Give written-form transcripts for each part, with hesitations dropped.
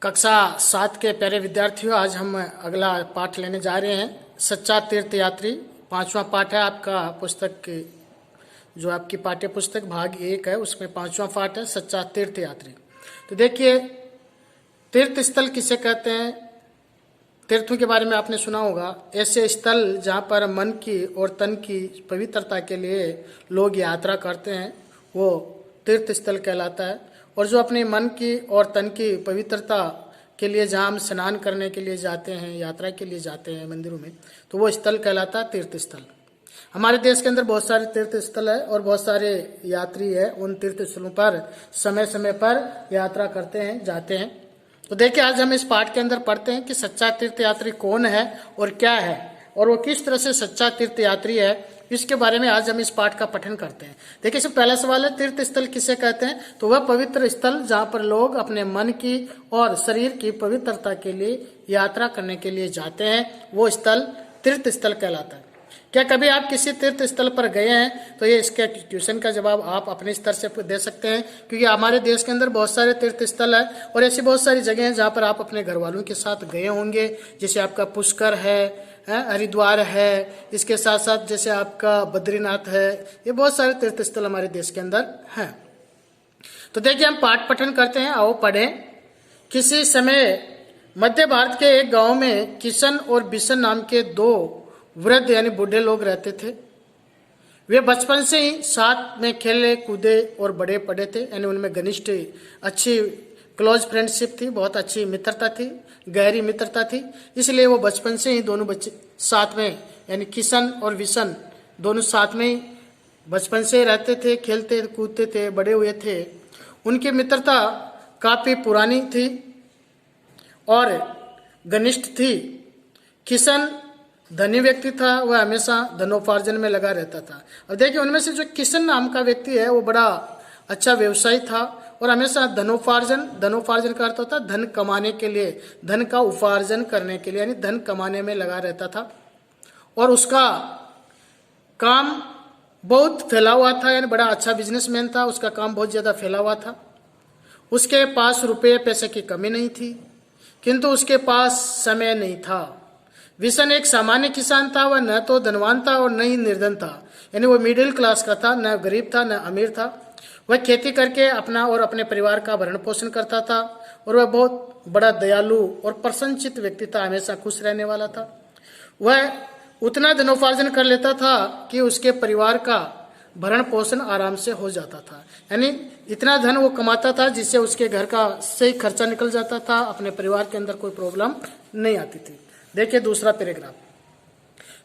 कक्षा 7 के प्यारे विद्यार्थियों, आज हम अगला पाठ लेने जा रहे हैं। सच्चा तीर्थ यात्री 5वां पाठ है आपका पुस्तक की, जो आपकी पाठ्य पुस्तक भाग 1 है, उसमें 5वां पाठ है सच्चा तीर्थ यात्री। तो देखिए, तीर्थ स्थल किसे कहते हैं? तीर्थों के बारे में आपने सुना होगा, ऐसे स्थल जहाँ पर मन की और तन की पवित्रता के लिए लोग यात्रा करते हैं, वो तीर्थ स्थल कहलाता है। और जो अपने मन की और तन की पवित्रता के लिए जहाँ हम स्नान करने के लिए जाते हैं, यात्रा के लिए जाते हैं मंदिरों में, तो वो स्थल कहलाता है तीर्थ स्थल। हमारे देश के अंदर बहुत सारे तीर्थ स्थल है और बहुत सारे यात्री है उन तीर्थ स्थलों पर समय समय पर यात्रा करते हैं, जाते हैं। तो देखिए, आज हम इस पाठ के अंदर पढ़ते हैं कि सच्चा तीर्थ यात्री कौन है और क्या है, और वो किस तरह से सच्चा तीर्थ यात्री है, इसके बारे में आज हम इस पाठ का पठन करते हैं। देखिए, इसमें पहला सवाल है, तीर्थ स्थल किसे कहते हैं? तो वह पवित्र स्थल जहाँ पर लोग अपने मन की और शरीर की पवित्रता के लिए यात्रा करने के लिए जाते हैं, वो स्थल तीर्थ स्थल कहलाता है। क्या कभी आप किसी तीर्थ स्थल पर गए हैं? तो ये इसके क्वेश्चन का जवाब आप अपने स्तर से दे सकते हैं, क्योंकि हमारे देश के अंदर बहुत सारे तीर्थ स्थल है और ऐसी बहुत सारी जगह हैं जहाँ पर आप अपने घर वालों के साथ गए होंगे। जैसे आपका पुष्कर है, हरिद्वार है, इसके साथ साथ जैसे आपका बद्रीनाथ है, ये बहुत सारे तीर्थ स्थल हमारे देश के अंदर हैं। तो देखिए, हम पाठ पठन करते हैं, आओ पढ़ें। किसी समय मध्य भारत के एक गांव में किशन और बिशन नाम के दो वृद्ध यानी बूढ़े लोग रहते थे। वे बचपन से ही साथ में खेले कूदे और बड़े पड़े थे, यानी उनमें घनिष्ठ अच्छी क्लोज फ्रेंडशिप थी, बहुत अच्छी मित्रता थी, गहरी मित्रता थी। इसलिए वो बचपन से ही दोनों बच्चे साथ में, यानी किशन और विशन दोनों साथ में ही बचपन से रहते थे, खेलते कूदते थे, बड़े हुए थे। उनकी मित्रता काफी पुरानी थी और घनिष्ठ थी। किशन धनी व्यक्ति था, वह हमेशा धनोपार्जन में लगा रहता था। और देखिए, उनमें से जो किशन नाम का व्यक्ति है, वो बड़ा अच्छा व्यवसायी था और हमेशा धनोपार्जन का अर्थ होता है धन कमाने के लिए, धन का उपार्जन करने के लिए, यानी धन कमाने में लगा रहता था। और उसका काम बहुत फैला हुआ था, यानी बड़ा अच्छा बिजनेसमैन था, उसका काम बहुत ज्यादा फैला हुआ था। उसके पास रुपये पैसे की कमी नहीं थी, किंतु उसके पास समय नहीं था। विशन एक सामान्य किसान था, वह न तो धनवान था और न ही निर्धन था, यानी वो मिडिल क्लास का था, न गरीब था न अमीर था। वह खेती करके अपना और अपने परिवार का भरण पोषण करता था और वह बहुत बड़ा दयालु और प्रसन्नचित्त व्यक्ति था, हमेशा खुश रहने वाला था। वह उतना धनोपार्जन कर लेता था कि उसके परिवार का भरण पोषण आराम से हो जाता था, यानी इतना धन वो कमाता था जिससे उसके घर का सही खर्चा निकल जाता था, अपने परिवार के अंदर कोई प्रॉब्लम नहीं आती थी। देखिए दूसरा पैराग्राफ।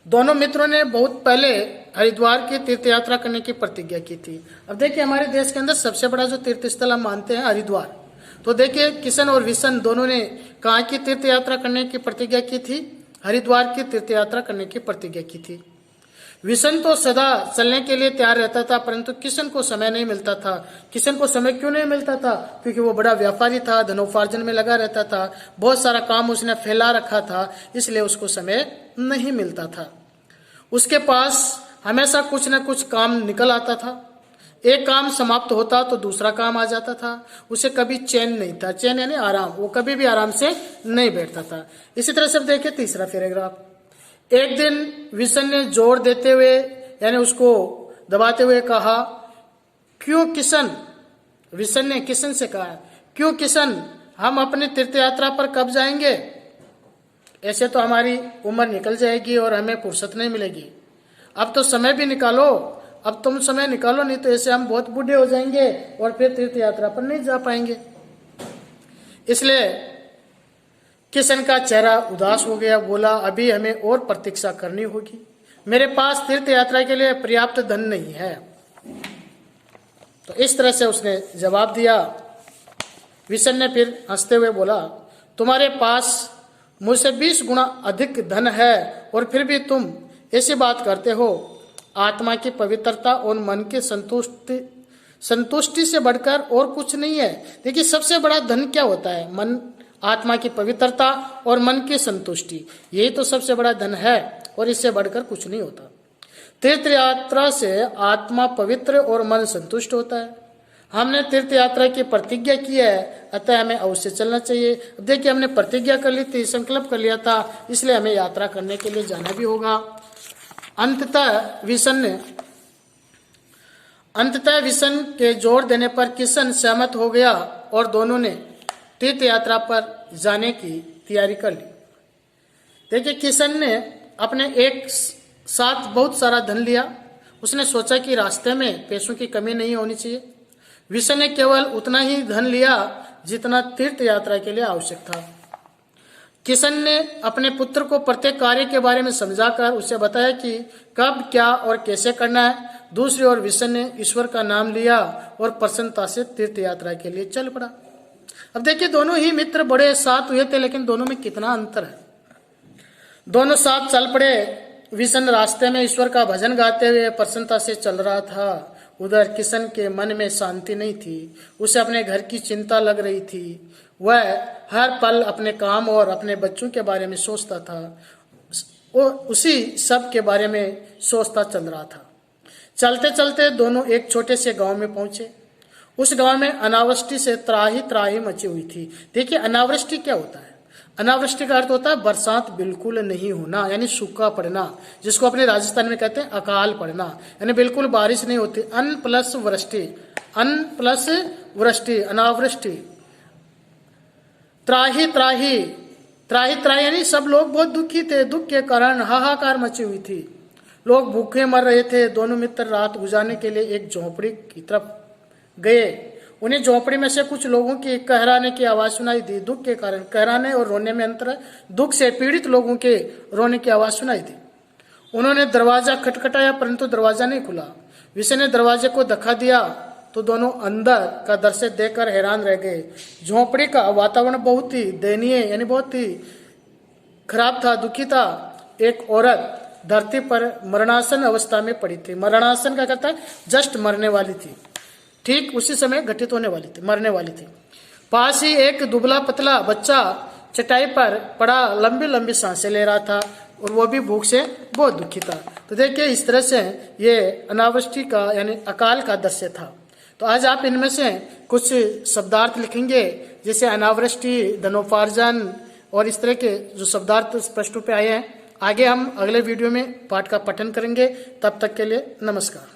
दोनों मित्रों ने बहुत पहले हरिद्वार की तीर्थ यात्रा करने की प्रतिज्ञा की थी। अब देखिए, हमारे देश के अंदर सबसे बड़ा जो तीर्थ स्थल हम मानते हैं हरिद्वार। तो देखिए, किशन और विशन दोनों ने कहाँ की तीर्थ यात्रा करने की प्रतिज्ञा की थी? हरिद्वार की तीर्थ यात्रा करने की प्रतिज्ञा की थी। विशन तो सदा चलने के लिए तैयार रहता था, परंतु किशन को समय नहीं मिलता था। किशन को समय क्यों नहीं मिलता था? क्योंकि वो बड़ा व्यापारी था, धनोपार्जन में लगा रहता था, बहुत सारा काम उसने फैला रखा था, इसलिए उसको समय नहीं मिलता था। उसके पास हमेशा कुछ न कुछ काम निकल आता था। एक काम समाप्त होता तो दूसरा काम आ जाता था। उसे कभी चैन नहीं था, चैन यानी आराम, वो कभी भी आराम से नहीं बैठता था। इसी तरह से देखिए तीसरा पैराग्राफ। एक दिन विशन ने जोर देते हुए, यानी उसको दबाते हुए कहा, क्यों किशन? विशन ने किशन से कहा, क्यों किशन, हम अपनी तीर्थ यात्रा पर कब जाएंगे? ऐसे तो हमारी उम्र निकल जाएगी और हमें फुर्सत नहीं मिलेगी। अब तो समय भी निकालो, अब तुम समय निकालो, नहीं तो ऐसे हम बहुत बूढ़े हो जाएंगे और फिर तीर्थ यात्रा पर नहीं जा पाएंगे। इसलिए किशन का चेहरा उदास हो गया, बोला, अभी हमें और प्रतीक्षा करनी होगी, मेरे पास तीर्थ यात्रा के लिए पर्याप्त धन नहीं है। तो इस तरह से उसने जवाब दिया। विशन ने फिर हंसते हुए बोला, तुम्हारे पास मुझसे 20 गुना अधिक धन है और फिर भी तुम ऐसी बात करते हो। आत्मा की पवित्रता और मन की संतुष्टि से बढ़कर और कुछ नहीं है। देखिए, सबसे बड़ा धन क्या होता है? मन, आत्मा की पवित्रता और मन की संतुष्टि, यही तो सबसे बड़ा धन है और इससे बढ़कर कुछ नहीं होता। तीर्थ यात्रा से आत्मा पवित्र और मन संतुष्ट होता है। हमने तीर्थ यात्रा की प्रतिज्ञा की है, अतः हमें अवश्य चलना चाहिए। अब देखिए, हमने प्रतिज्ञा कर ली थी, संकल्प कर लिया था, इसलिए हमें यात्रा करने के लिए जाना भी होगा। अंततः विशन के जोर देने पर किशन सहमत हो गया और दोनों ने तीर्थ यात्रा पर जाने की तैयारी कर ली। देखिए, किशन ने अपने एक साथ बहुत सारा धन लिया। उसने सोचा कि रास्ते में पैसों की कमी नहीं होनी चाहिए। विशन ने केवल उतना ही धन लिया जितना तीर्थ यात्रा के लिए आवश्यक था। किशन ने अपने पुत्र को प्रत्येक कार्य के बारे में समझाकर उसे बताया कि कब, क्या और कैसे करना है। दूसरी ओर विशन ने ईश्वर का नाम लिया और प्रसन्नता से तीर्थ यात्रा के लिए चल पड़ा। अब देखिए, दोनों ही मित्र बड़े साथ हुए थे, लेकिन दोनों में कितना अंतर है। दोनों साथ चल पड़े। विशन रास्ते में ईश्वर का भजन गाते हुए प्रसन्नता से चल रहा था। उधर किशन के मन में शांति नहीं थी। उसे अपने घर की चिंता लग रही थी। वह हर पल अपने काम और अपने बच्चों के बारे में सोचता था। वो उसी सब के बारे में सोचता चल रहा था। चलते चलते दोनों एक छोटे से गांव में पहुंचे। उस गांव में अनावृष्टि से त्राही त्राही मची हुई थी। देखिए, अनावृष्टि क्या होता है? अनावृष्टि का अर्थ होता है बरसात बिल्कुल नहीं होना, यानी सूखा पड़ना, जिसको अपने राजस्थान में कहते हैं अकाल पड़ना, यानी बिल्कुल बारिश नहीं होती। अन प्लस वृष्टि, अनावृष्टि। त्राही त्राही यानी सब लोग बहुत दुखी थे। दुख के कारण हाहाकार मची हुई थी। लोग भूखे मर रहे थे। दोनों मित्र रात गुजारने के लिए एक झोपड़ी की तरफ गए। उन्हें झोपड़ी में से कुछ लोगों की कहराने की आवाज सुनाई दी। दुख के कारण कहराने और रोने में अंतर है। दुख से पीड़ित लोगों के रोने की आवाज सुनाई दी। उन्होंने दरवाजा खटखटाया, परंतु दरवाजा नहीं खुला। विषय ने दरवाजे को धक्का दिया तो दोनों अंदर का दृश्य देखकर हैरान रह गए। झोपड़ी का वातावरण बहुत ही दयनीय, यानी बहुत ही खराब था, दुखी था। एक औरत धरती पर मरणासन अवस्था में पड़ी थी। मरणासन का कहता है जस्ट मरने वाली थी, ठीक उसी समय घटित होने वाली थी, मरने वाली थी। पास ही एक दुबला पतला बच्चा चटाई पर पड़ा लंबी लंबी सांसें ले रहा था और वो भी भूख से बहुत दुखी था। तो देखिए, इस तरह से ये अनावृष्टि का यानी अकाल का दृश्य था। तो आज आप इनमें से कुछ शब्दार्थ लिखेंगे, जैसे अनावृष्टि, धनोपार्जन और इस तरह के जो शब्दार्थ स्पष्ट रूप से आए हैं। आगे हम अगले वीडियो में पाठ का पठन करेंगे। तब तक के लिए नमस्कार।